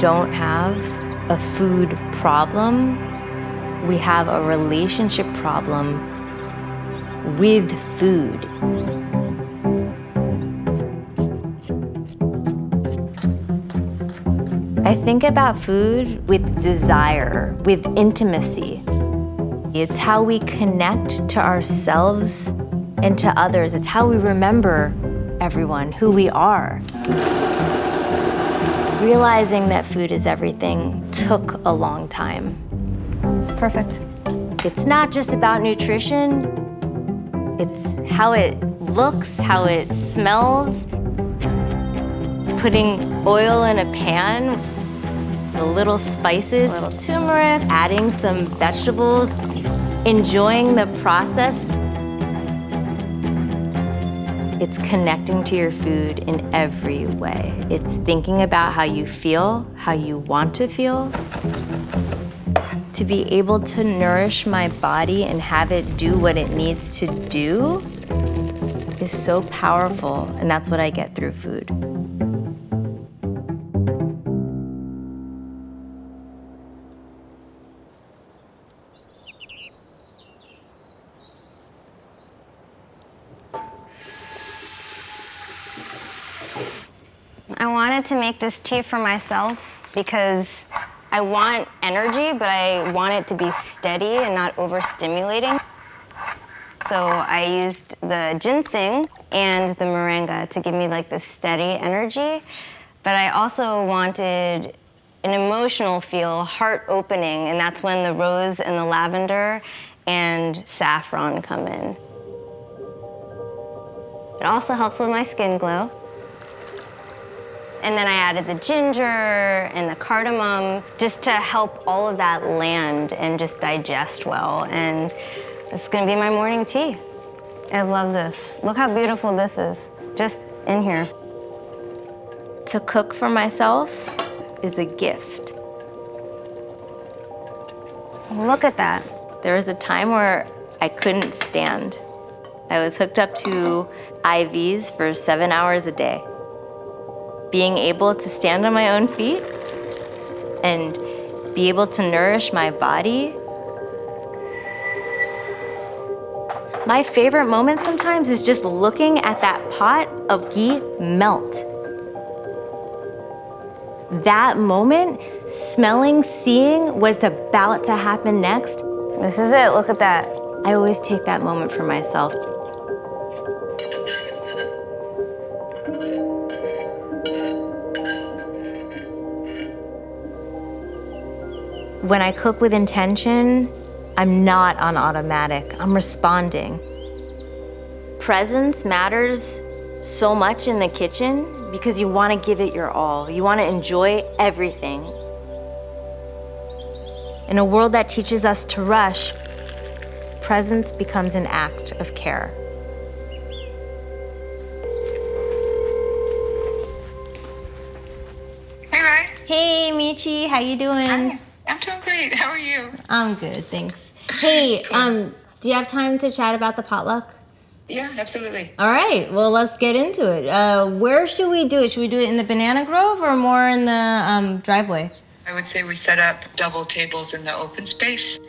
don't have a food problem. We have a relationship problem with food. I think about food with desire, with intimacy. It's how we connect to ourselves and to others. It's how we remember everyone, who we are. Realizing that food is everything took a long time. Perfect. It's not just about nutrition, it's how it looks, how it smells. Putting oil in a pan, the little spices, a little turmeric, adding some vegetables, enjoying the process. It's connecting to your food in every way. It's thinking about how you feel, how you want to feel. To be able to nourish my body and have it do what it needs to do is so powerful, and that's what I get through food. I wanted to make this tea for myself because I want energy, but I want it to be steady and not overstimulating. So I used the ginseng and the moringa to give me like this steady energy. But I also wanted an emotional feel, heart opening, and that's when the rose and the lavender and saffron come in. It also helps with my skin glow. And then I added the ginger and the cardamom just to help all of that land and just digest well. And this is gonna be my morning tea. I love this. Look how beautiful this is, just in here. To cook for myself is a gift. Look at that. There was a time where I couldn't stand. I was hooked up to IVs for 7 hours a day. Being able to stand on my own feet and be able to nourish my body. My favorite moment sometimes is just looking at that pot of ghee melt. That moment, smelling, seeing what's about to happen next. This is it, look at that. I always take that moment for myself. When I cook with intention, I'm not on automatic, I'm responding. Presence matters so much in the kitchen because you want to give it your all. You want to enjoy everything. In a world that teaches us to rush, presence becomes an act of care. Hey, Ryan. Hey, Michi, how you doing? Hi. I'm doing great. How are you? I'm good, thanks. Hey, do you have time to chat about the potluck? Yeah, absolutely. All right, well, let's get into it. Where should we do it? Should we do it in the Banana Grove or more in the driveway? I would say we set up double tables in the open space.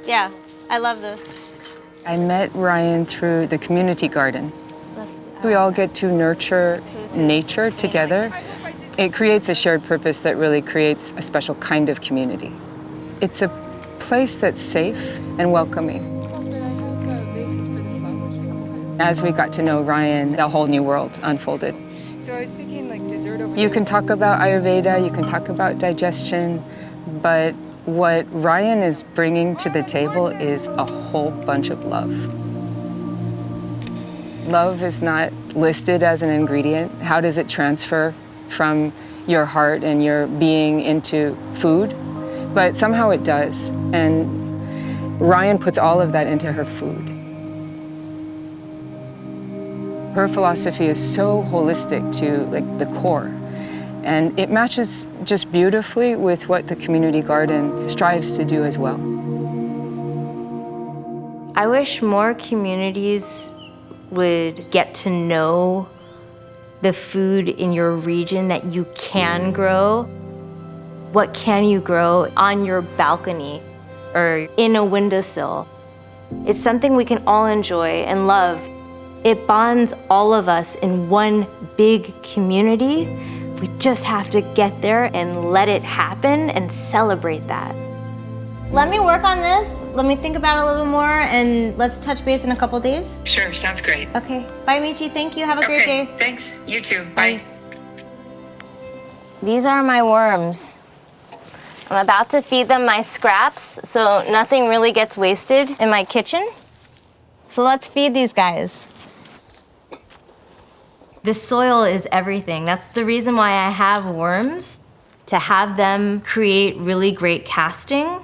Yeah, I love this. I met Ryan through the community garden. We all get to nurture nature together. It creates a shared purpose that really creates a special kind of community. It's a place that's safe and welcoming. As we got to know Ryan, a whole new world unfolded. So I was thinking like dessert over You can talk about Ayurveda, you can talk about digestion, but what Ryan is bringing to the table is a whole bunch of love. Love is not listed as an ingredient. How does it transfer from your heart and your being into food? But somehow it does. And Ryan puts all of that into her food. Her philosophy is so holistic to like the core. And it matches just beautifully with what the community garden strives to do as well. I wish more communities would get to know the food in your region that you can grow. What can you grow on your balcony or in a windowsill? It's something we can all enjoy and love. It bonds all of us in one big community. We just have to get there and let it happen and celebrate that. Let me work on this. Let me think about it a little bit more, and let's touch base in a couple days. Sure, sounds great. Okay. Bye, Michi. Thank you. Have a great day. Thanks. You too. Bye. These are my worms. I'm about to feed them my scraps so nothing really gets wasted in my kitchen. So let's feed these guys. The soil is everything. That's the reason why I have worms, to have them create really great casting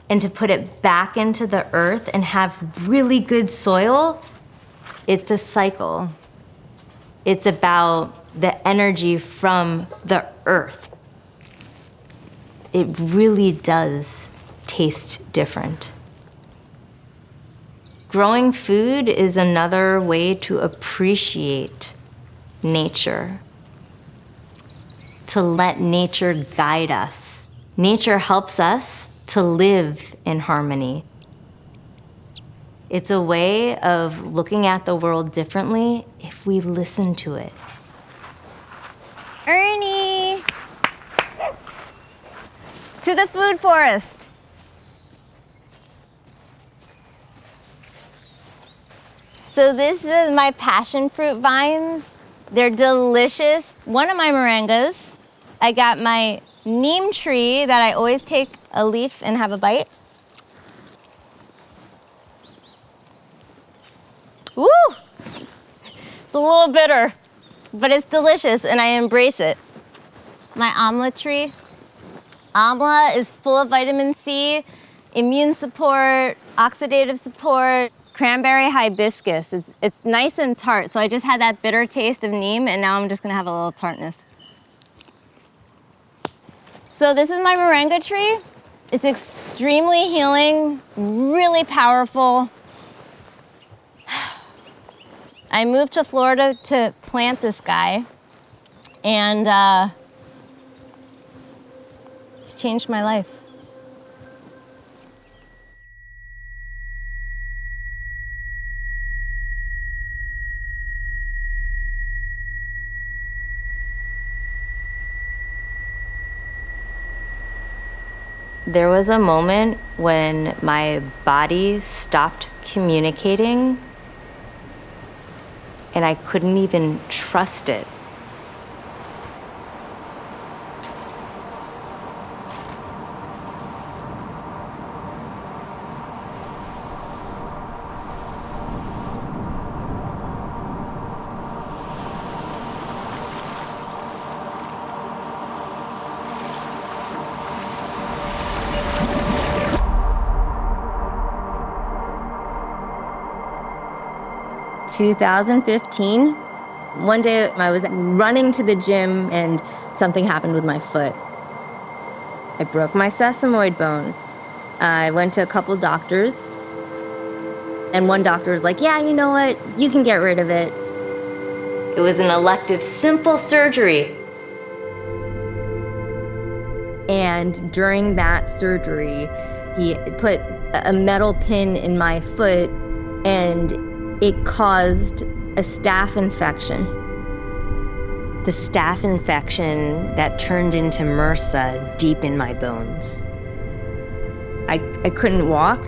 and to put it back into the earth and have really good soil. It's a cycle. It's about the energy from the earth. It really does taste different. Growing food is another way to appreciate nature, to let nature guide us. Nature helps us to live in harmony. It's a way of looking at the world differently if we listen to it. Ernie! To the food forest. So this is my passion fruit vines. They're delicious. One of my moringas, I got my neem tree that I always take a leaf and have a bite. Woo! It's a little bitter, but it's delicious and I embrace it. My amla tree. Amla is full of vitamin C, immune support, oxidative support. Cranberry hibiscus. It's nice and tart, so I just had that bitter taste of neem, and now I'm just gonna have a little tartness. So this is my moringa tree. It's extremely healing, really powerful. I moved to Florida to plant this guy, and it's changed my life. There was a moment when my body stopped communicating and I couldn't even trust it. In 2015, one day I was running to the gym and something happened with my foot. I broke my sesamoid bone. I went to a couple doctors, and one doctor was like, yeah, you know what? You can get rid of it. It was an elective, simple surgery. And during that surgery, he put a metal pin in my foot, and it caused a staph infection. The staph infection that turned into MRSA deep in my bones. I couldn't walk.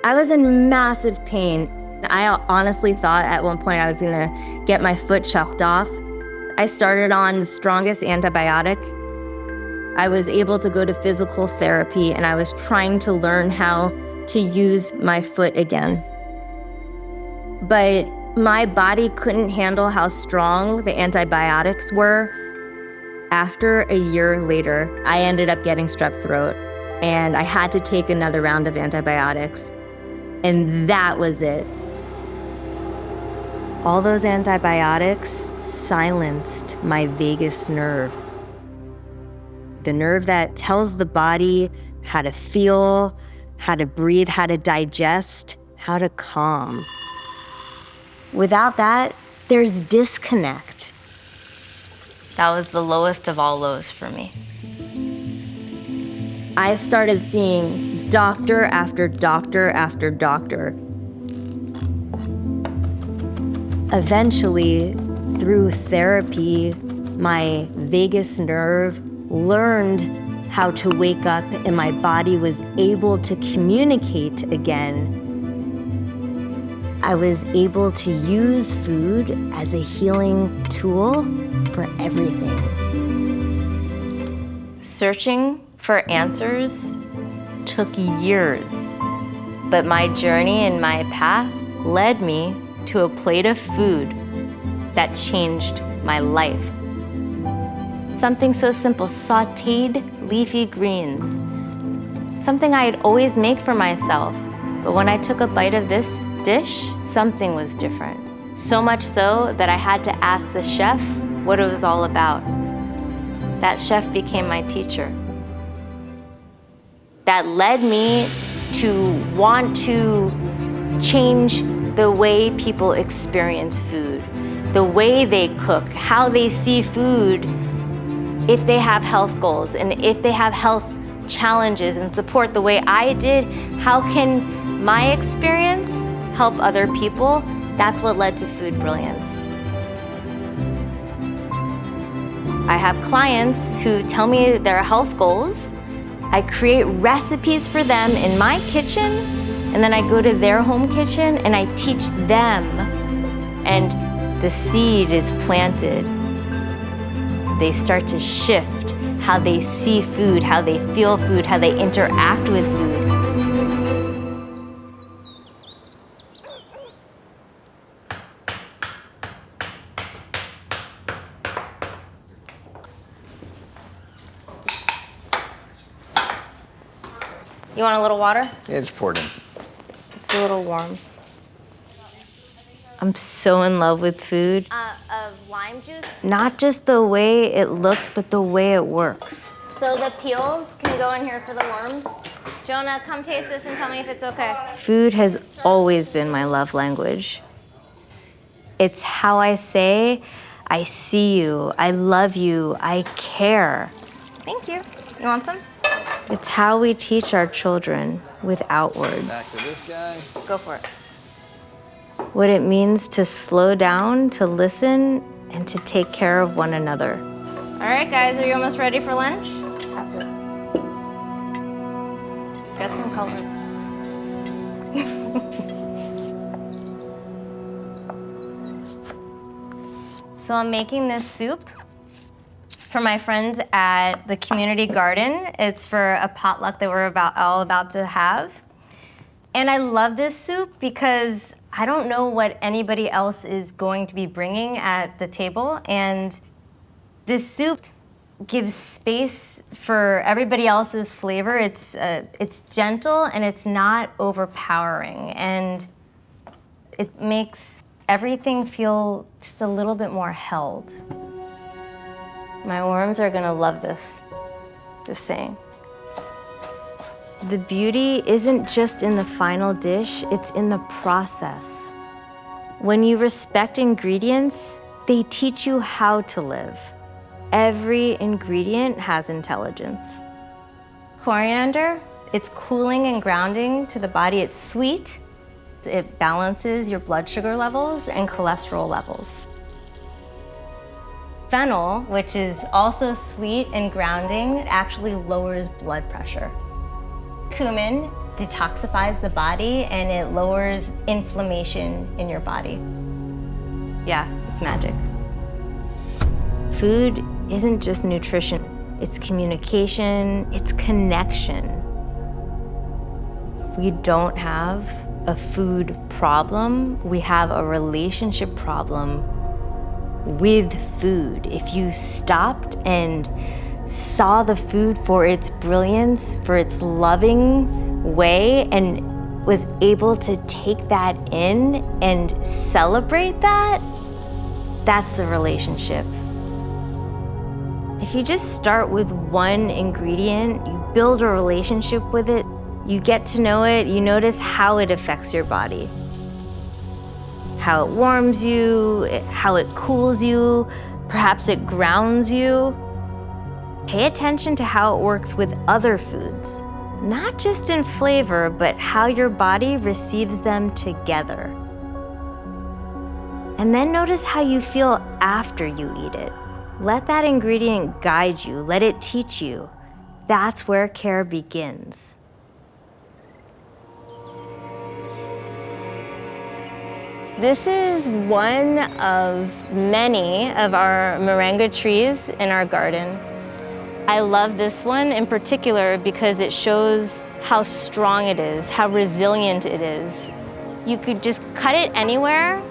I was in massive pain. I honestly thought at one point I was gonna get my foot chopped off. I started on the strongest antibiotic. I was able to go to physical therapy, and I was trying to learn how to use my foot again. But my body couldn't handle how strong the antibiotics were. After a year later, I ended up getting strep throat, and I had to take another round of antibiotics. And that was it. All those antibiotics silenced my vagus nerve. The nerve that tells the body how to feel, how to breathe, how to digest, how to calm. Without that, there's disconnect. That was the lowest of all lows for me. I started seeing doctor after doctor after doctor. Eventually, through therapy, my vagus nerve learned how to wake up and my body was able to communicate again. I was able to use food as a healing tool for everything. Searching for answers took years, but my journey and my path led me to a plate of food that changed my life. Something so simple, sauteed leafy greens. Something I'd always make for myself, but when I took a bite of this dish, something was different. So much so that I had to ask the chef what it was all about. That chef became my teacher. That led me to want to change the way people experience food, the way they cook, how they see food, if they have health goals and if they have health challenges and support the way I did. How can my experience help other people? That's what led to Food Brilliance. I have clients who tell me their health goals. I create recipes for them in my kitchen, and then I go to their home kitchen and I teach them, and the seed is planted. They start to shift how they see food, how they feel food, how they interact with food. You want a little water? Yeah, just pour it in. It's a little warm. I'm so in love with food. Of lime juice? Not just the way it looks, but the way it works. So the peels can go in here for the worms. Jonah, come taste this and tell me if it's okay. Food has always been my love language. It's how I say, I see you, I love you, I care. Thank you. You want some? It's how we teach our children without words. Back to this guy. Go for it. What it means to slow down, to listen, and to take care of one another. All right, guys, are you almost ready for lunch? Pass it. Get some color. So I'm making this soup for my friends at the community garden. It's for a potluck that we're all about to have. And I love this soup because I don't know what anybody else is going to be bringing at the table. And this soup gives space for everybody else's flavor. It's gentle and it's not overpowering. And it makes everything feel just a little bit more held. My worms are gonna love this, just saying. The beauty isn't just in the final dish, it's in the process. When you respect ingredients, they teach you how to live. Every ingredient has intelligence. Coriander, it's cooling and grounding to the body. It's sweet. It balances your blood sugar levels and cholesterol levels. Fennel, which is also sweet and grounding, actually lowers blood pressure. Cumin detoxifies the body and it lowers inflammation in your body. Yeah, it's magic. Food isn't just nutrition, it's communication, it's connection. We don't have a food problem, we have a relationship problem with food. If you stopped and saw the food for its brilliance, for its loving way, and was able to take that in and celebrate that, that's the relationship. If you just start with one ingredient, you build a relationship with it, you get to know it, you notice how it affects your body, how it warms you, how it cools you, perhaps it grounds you. Pay attention to how it works with other foods, not just in flavor, but how your body receives them together. And then notice how you feel after you eat it. Let that ingredient guide you, let it teach you. That's where care begins. This is one of many of our moringa trees in our garden. I love this one in particular because it shows how strong it is, how resilient it is. You could just cut it anywhere,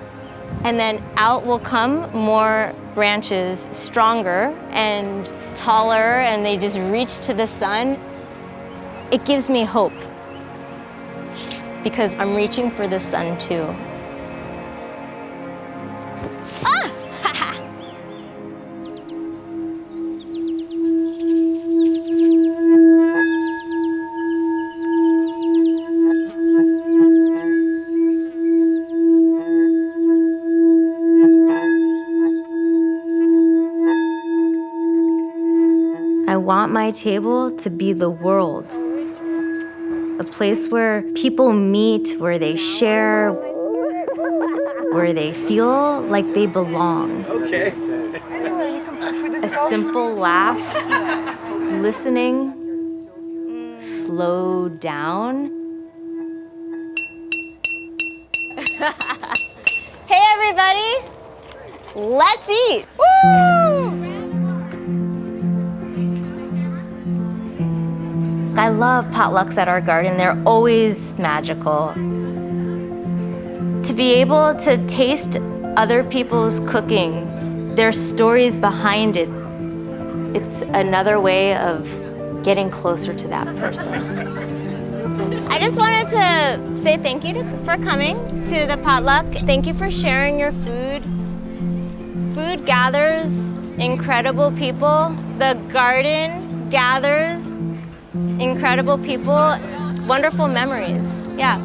and then out will come more branches, stronger and taller, and they just reach to the sun. It gives me hope because I'm reaching for the sun too. I want my table to be the world, a place where people meet, where they share, where they feel like they belong. Okay. A simple laugh, listening, slow down. Hey everybody, let's eat! Woo! I love potlucks at our garden. They're always magical. To be able to taste other people's cooking, their stories behind it, it's another way of getting closer to that person. I just wanted to say thank you for coming to the potluck. Thank you for sharing your food. Food gathers incredible people. The garden gathers incredible people, wonderful memories, yeah.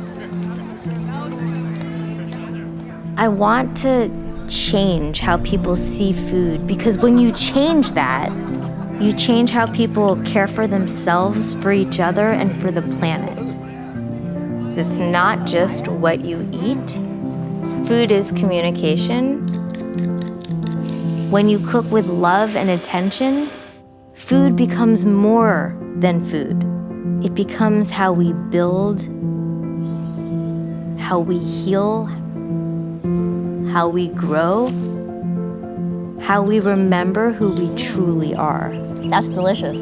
I want to change how people see food because when you change that, you change how people care for themselves, for each other, and for the planet. It's not just what you eat. Food is communication. When you cook with love and attention, food becomes more than food. It becomes how we build, how we heal, how we grow, how we remember who we truly are. That's delicious.